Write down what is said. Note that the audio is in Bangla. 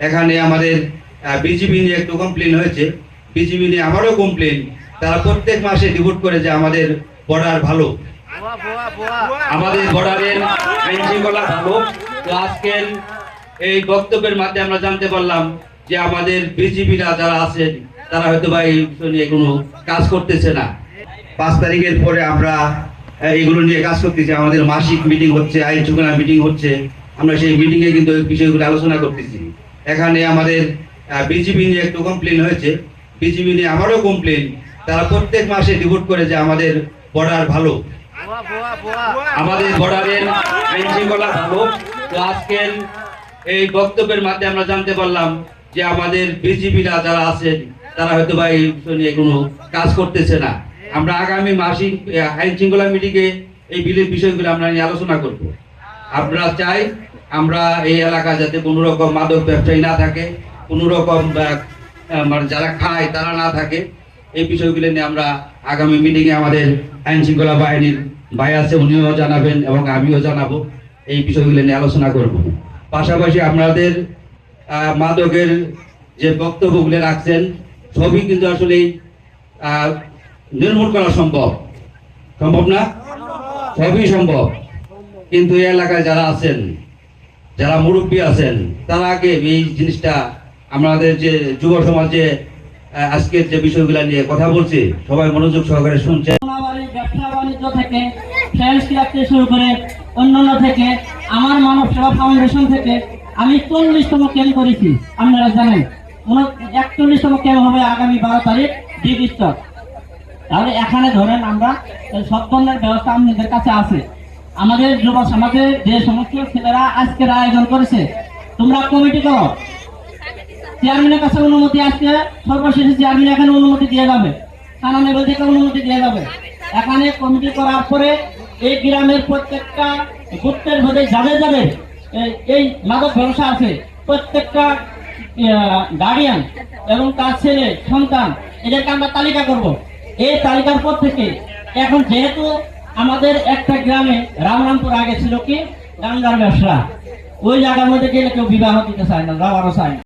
এখানে আমাদের বিজিবি নিয়ে একটু কমপ্লেন হয়েছে। বিজিবি নিয়ে আমারও কমপ্লেন। তারা প্রত্যেক মাসে রিপোর্ট করে যে আমাদের বর্ডার ভালো, আমাদের বর্ডারের আইন শৃঙ্খলা ভালো। তো আজকের এই বক্তব্যের মাধ্যমে আমরা জানতে পারলাম যে আমাদের বিজিবিরা যারা আছেন তারা হয়তো বা এই বিষয় নিয়ে কোনো কাজ করতেছে না। 5 তারিখের পরে আমরা এগুলো নিয়ে কাজ করতেছি। আমাদের মাসিক মিটিং হচ্ছে, আইন শৃঙ্খলা মিটিং হচ্ছে। আমরা সেই মিটিংয়ে কিন্তু এই বিষয়গুলো আলোচনা করতেছি। এখানে আমাদের বিজিবি নিয়ে একটু কমপ্লেন হয়েছে। বিজিবি নিয়ে আমারও কমপ্লেন। তারা প্রত্যেক মাসে রিপোর্ট করে যে আমাদের বর্ডার ভালো, আমাদের বর্ডারের আইন শৃঙ্খলা ভালো। তো আজকের এই বক্তব্যের মাধ্যমে আমরা জানতে পারলাম যে আমাদের বিজিবিরা যারা আছেন তারা হয়তো বা এই বিষয় নিয়ে কোনো কাজ করতেছে না। আমরা আগামী মাসিক আইন শৃঙ্খলা মিটিংয়ে এই বিলের বিষয়গুলো আমরা নিয়ে আলোচনা করব। আমরা চাই আমরা এই এলাকা যাতে কোনো রকম মাদক ব্যবসায়ী না থাকে, কোনো রকম মানে যারা খায় তারা না থাকে। এই বিষয়গুলো নিয়ে আমরা আগামী মিটিংয়ে আমাদের আইন শৃঙ্খলা বাহিনীর ভাই আছে, উনিও জানাবেন এবং আমিও জানাবো। এই বিষয়গুলো নিয়ে আলোচনা করব। পাশাপাশি আপনাদের মাদকের যে বক্তব্যগুলো রাখছেন সবই কিন্তু আসলে নির্মূল করা সম্ভব না? সবই সম্ভব, কিন্তু এই এলাকায় যারা আছেন, যারা মুরব্বী আছেন, তারা আগে এই জিনিসটা আমাদের যে যুব সমাজে আজকের যে বিষয়গুলো নিয়ে কথা বলছি সবাই মনোযোগ সহকারে শুনছে। ব্যবসা বাণিজ্য থেকে ফ্রেন্ডস ক্লাব থেকে শুরু করে অন্যান্য থেকে আমার মানব সেবা ফাউন্ডেশন থেকে আমি 40তম ক্যাম্প করেছি। আপনারা জানেন 41তম ক্যাম্প হবে আগামী 12 তারিখ ডিস্ট্রিক্ট। তাহলে এখানে ধরেন আমরা সব ধরনের ব্যবস্থা আপনাদের কাছে আছে। আমাদের যুব সমাজের যে সমস্ত ছেলেরা আজকের আয়োজন করেছে, তোমরা কমিটি করো, চেয়ারম্যানের কাছে অনুমতি আসছে, সর্বশেষে চেয়ারম্যান এখানে অনুমতি দিয়ে যাবে, থানা লেভেল থেকে অনুমতি দিয়ে যাবে। এখানে কমিটি করার পরে এই গ্রামের প্রত্যেকটা গোত্রের ভোটে যাদের যাদের এই মাদক ব্যবসা আছে প্রত্যেকটা গার্ডিয়ান এবং তার ছেলে সন্তান এদেরকে আমরা তালিকা করব। এই তালিকার পর থেকে এখন যেহেতু আমাদের একটা গ্রামে রামরামপুর আগে ছিল কি গাঙ্গার ব্যবসা, ওই জায়গার মধ্যে গেলে কেউ বিবাহ দিতে চায় না, যাওয়ারও চায় না।